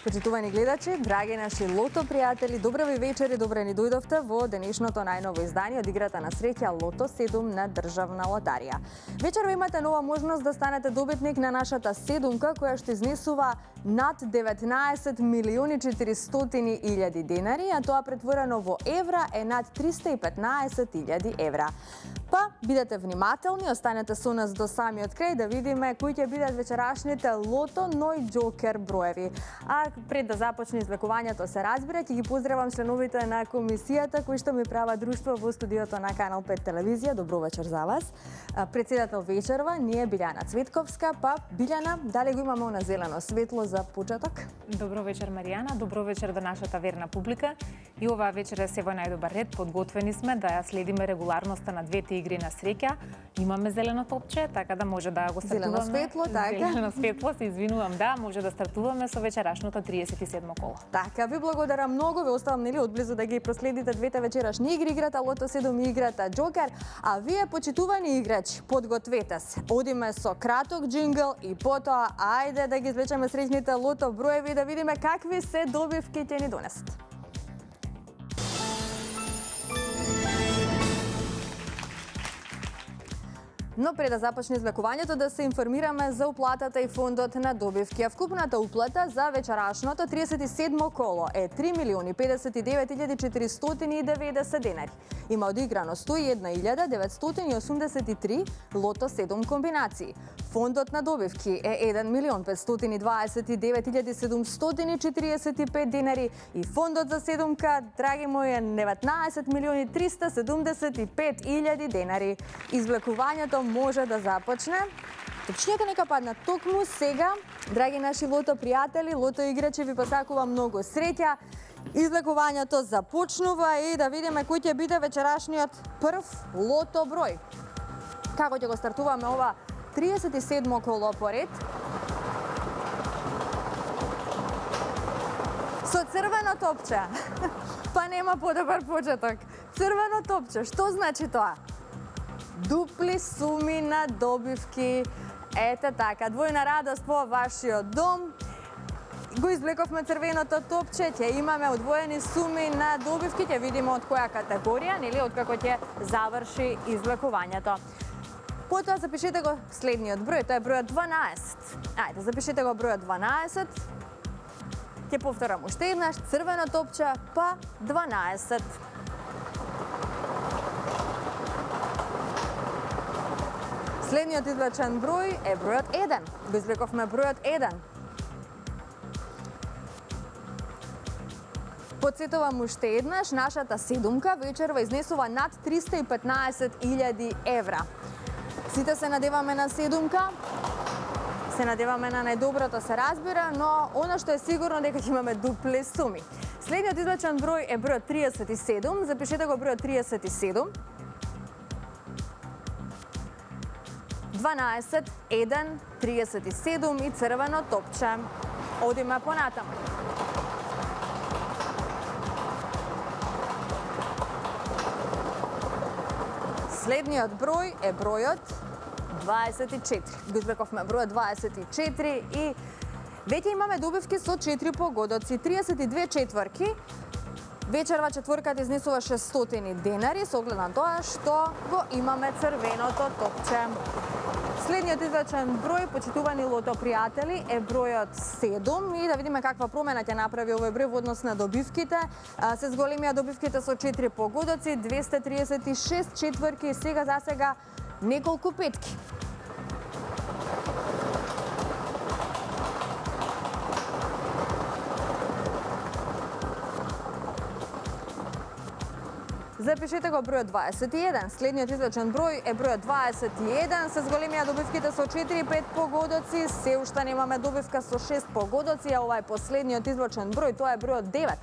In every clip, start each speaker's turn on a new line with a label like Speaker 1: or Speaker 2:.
Speaker 1: Почитувани гледачи, драги наши лото пријатели, добра ви вечер и добре ни дојдовте во денешното најново издание од играта на среќа Лото 7 на Државна лотарија. Вечерва имате нова можност да станете добитник на нашата седумка која што изнесува над 19 милиони 400 илјади денари, а тоа претворено во евра е над 315 илјади евра. Па, бидете внимателни, останете со нас до самиот крај да видиме кои ќе бидат вечерашните лото, но и џокер броеви. А пред да започне извлекувањето се разбира, ќе ги поздравам членовите на комисијата кои што ми прават друштво во студиото на Канал 5 телевизија. Добро вечер за вас. Председател вечерва ни е Билјана Цветковска. Па, Билјана, дали го имаме на зелено светло за почеток?
Speaker 2: Добро вечер, Маријана. Добро вечер до нашата верна публика. И оваа вечер е се во најдобар ред. Подготвени сме да ја следиме регуларноста на двете игри на среќа. Имаме зелено топче, така да може да го стартуваме.
Speaker 1: Зелено светло, така.
Speaker 2: Зелено светло, се извинувам, да, може да стартуваме со вечерашното 37 коло.
Speaker 1: Така, ви благодарам многу, ви оставам нели одблизу да ги проследите двете вечерашни игри, играта Лото 7 и играта Џокер, а вие почитувани играчи, подгответе се. Одиме со краток джингл и потоа ајде да ги извлечеме среќните лото броеви да видиме какви се добивки ќе ни донесат. Но пред да започне извлекувањето да се информираме за уплатата и фондот на добивки. А вкупната уплата за вечерашното 37 коло е 3 милиони 59.490 денари. Има одиграно 101.983 лото 7 комбинации. Фондот на добивки е 1 милион 529.745 денари и фондот за седумка, драги мои, е 19 милиони 375.000 денари. Извлекувањето може да започне. Топчињата нека паднат токму сега. Драги наши лото пријатели, лото играчи, ви посакувам многу среќа. Извлекувањето започнува и да видиме кој ќе биде вечерашниот прв лото број. Како ќе го стартуваме ова 37 коло поред? Со црвено топче. Па нема подобар почеток. Црвено топче, што значи тоа? Дупли суми на добивки. Ете така, двојна радост во вашиот дом. Го извлековме црвеното топче, ќе имаме одвоени суми на добивки, ќе видиме од која категорија, нели, од како ќе заврши извлекувањето. Потоа запишете го следниот број, тоа е бројот 12. Ајде, запишете го бројот 12. Ќе повторам уште еднаш, црвено топче, па 12. Следниот извлечен број е бројот 1. Го извлековме бројот 1. Подсетувам уште еднаш, нашата седумка вечерва изнесува над 315.000 евра. Сите се надеваме на седумка, се надеваме на најдоброто, се разбира, но она што е сигурно дека ќе имаме дупли суми. Следниот извлечен број е бројот 37. Запишете го бројот 37. 12, 1, 37 и црвено топче. Одиме понатаму. Следниот број е бројот 24. Го извлековме бројот 24 и веќе имаме добивки со 4 погодоци, 32 четврки. Вечерва четворката изнесува 600 денари, со оглед на тоа што го имаме црвеното топче. Следниот извлечен број, почитувани лото пријатели, е бројот 7 и да видиме каква промена ќе направи овој број во однос на добивките. Се зголемија добивките со 4 погодоци, 236 четврки и сега за сега неколку петки. Запишете го бројот 21. Следниот извлечен број е бројот 21. Се зголемија добивките со 4-5 погодоци. Се уште немаме добивка со 6 погодоци, а ова е последниот извлечен број, тоа е бројот 9.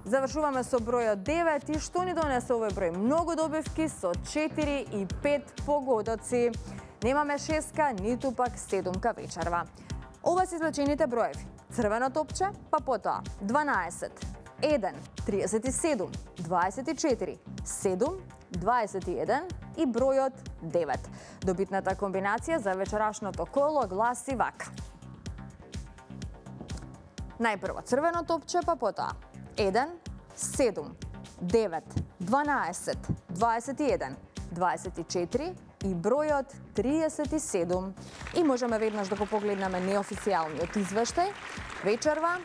Speaker 1: Завршуваме со бројот 9 и што ни донесе овој број? Многу добивки со 4 и 5 погодоци. Немаме шестка, ниту пак седумка вечерва. Ова се извлечените броеви. Црвено топче, па потоа 12. 1, 37, 24, 7, 21 и бројот 9. Добитната комбинација за вечерашното коло гласи вака. Најпрво црвено топче, па потоа 1, 7, 9, 12, 21, 24 и бројот 37. И можеме веднаш да го погледнеме неофицијалниот извештај. Вечерва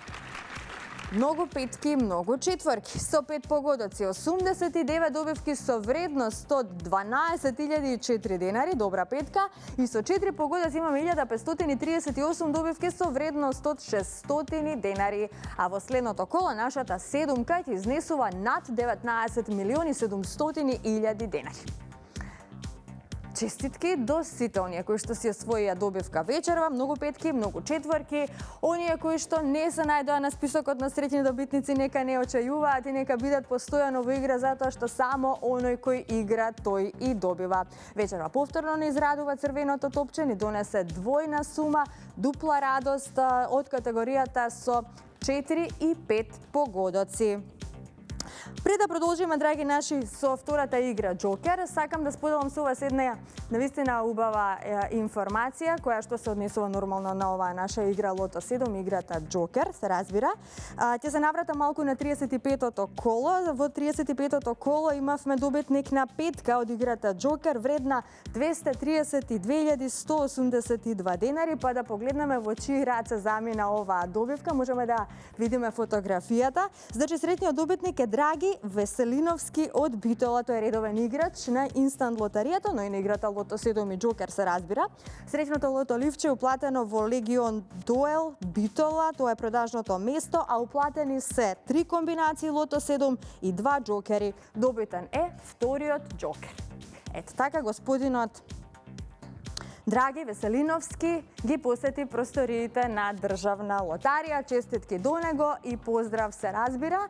Speaker 1: многу петки, многу четворки. Со 5 погодоци, 89 добивки со вредност од 12.004 денари, добра петка. И со 4 погодоци имаме 1538 добивки со вредност од 600 денари. А во следното коло нашата седумка ќе изнесува над 19.700.000 денари. Честитки до сите оние кои што си освоија добивка вечерва, многу петки, многу четворки, оние кои што не се најдоа на списокот на среќни добитници, нека не очајуваат и нека бидат постојано во игра, затоа што само оној кој игра, тој и добива. Вечерва повторно не израдува црвеното топче, ни донесе двојна сума, дупла радост од категоријата со 4 и 5 погодоци. Пред да продолжиме, драги наши, со втората игра Джокер, сакам да споделам со вас една навистина убава информација, која што се однесува нормално на оваа наша игра Лото 7, играта Джокер, се разбира. Ќе се наврата малку на 35-тото коло. Во 35-тото коло имавме добитник на петка од играта Джокер, вредна 232.182 денари, па да погледнеме во чии раце замина оваа добивка, можеме да видиме фотографијата. Значи, среќниот добитник е Драги Веселиновски од Битола, тој е редовен играч на инстант лотаријата, но и на играта Лото 7 и Джокер, се разбира. Среќното лото ливче е уплатено во Легион Дуел Битола, тоа е продажното место, а уплатени се 3 комбинации Лото 7 и 2 Джокери. Добитен е вториот Джокер. Ето така, господинот Драги Веселиновски ги посети просториите на Државна лотарија. Честитки до него и поздрав, се разбира.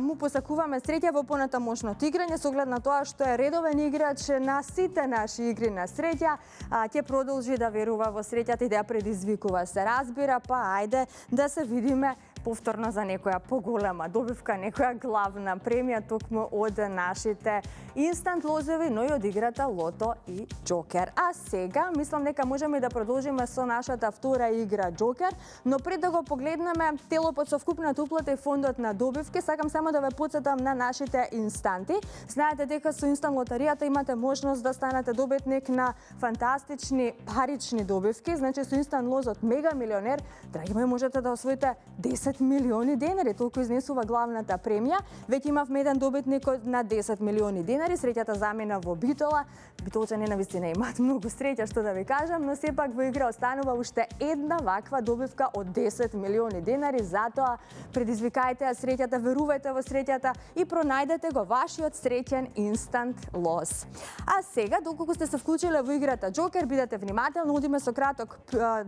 Speaker 1: Му посакуваме среќа во понатамошното играње, со оглед на тоа што е редовен играч на сите наши игри на среќа, ќе продолжи да верува во среќата и да ја предизвикува, се разбира, па ајде да се видиме повторно за некоја поголема добивка, некоја главна премија токму од нашите инстант лозови, но и од играта Лото и Джокер. А сега, мислам дека можеме да продолжиме со нашата втора игра Джокер, но пред да го погледнеме телопот со вкупната уплата и фондот на добивки, сакам само да ве потсетам на нашите инстанти. Знаете дека со инстант лотаријата имате можност да станете добитник на фантастични парични добивки, значи со инстант лозот Мега Милионер, драги мои, можете да освоите 10 милиони денари, толку изнесува главната премија. Веќе имавме еден добитник на 10 милиони денари, среќата замина во Битола. Битолчани навистина имаат многу среќа, што да ви кажам, но сепак во игра останува уште една ваква добивка од 10 милиони денари, затоа предизвикајте ја среќата, верувајте во среќата и пронајдете го вашиот среќен инстант лоз. А сега, доколку сте се вклучиле во играта Джокер, бидете внимателни, одиме со краток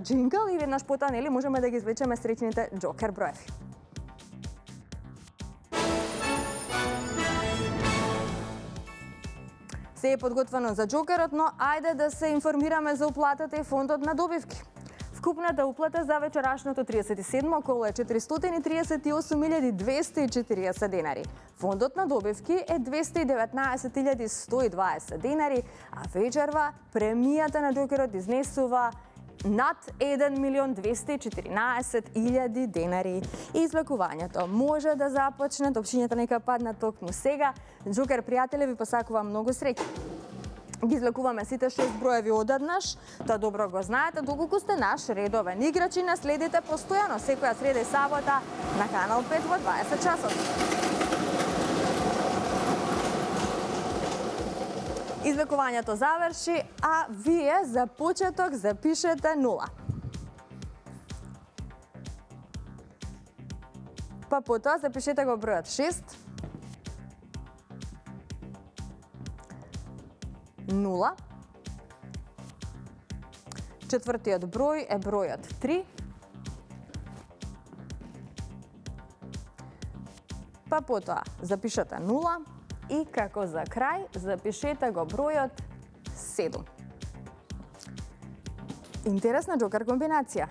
Speaker 1: джингл и веднаш потоа, нели, можеме да ги извлечеме среќните Джокер броеви. Се е подготвено за Джокерот, но ајде да се информираме за уплатата и фондот на добивки. Вкупната уплата за вечерашното 37 коло е 438.240 денари. Фондот на добивки е 219.120 денари, а вечерва премијата на Джокерот изнесува над 1.214.000 денари. Извлекувањето може да започне, топчињата нека паднат токму сега. Джокер пријатели, ви посакувам многу среќа. Ги извлекуваме сите 6 броеви одеднаш, тоа добро го знаете, доколку сте наш редовен играч и наследите постојано секоја среда и сабота на Канал 5 во 20 часот. Извлекувањето заврши, а вие за почеток запишете 0. Па потоа запишете го бројот 6. 0. Четвртиот број е бројот 3. Па потоа запишете 0 и како за крај запишете го бројот 7. Интересна Джокер комбинација.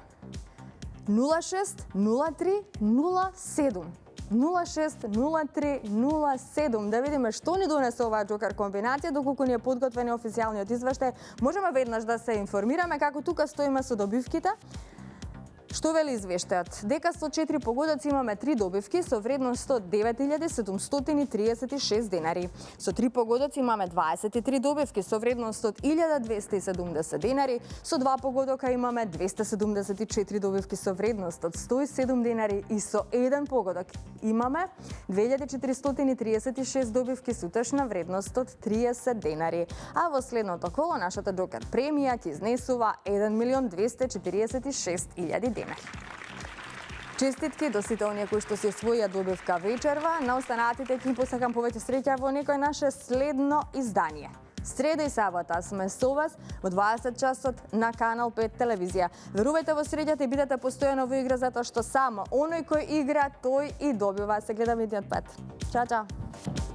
Speaker 1: 06 03 07. 06 03 07. Да видиме што ни донесе оваа Джокер комбинација, доколку ни е подготвен официјалниот извештај. Можеме веднаш да се информираме како тука стоиме со добивките. Што вели извештајот? Дека со 4 погодоци имаме 3 добивки со вредност од 9.736 денари. Со 3 погодоци имаме 23 добивки со вредност од 1.270 денари. Со 2 погодока имаме 274 добивки со вредност од 107 денари и со 1 погодок имаме 2436 добивки со утешна вредност од 30 денари. А во следното коло нашата Джокер премија ќе изнесува 1.246.000 денари. Честитки до сите оние кои што си освоија добивка вечерва. На останатите ќе им посакам повеќе среќа во некој наше следно издание. Среда и сабота сме со вас во 20 часот на Канал 5 телевизија. Верувајте во среќата и бидете постојано во игра затоа што само оној кој игра, тој и добива. Се гледаме денот 5. Чао, чао.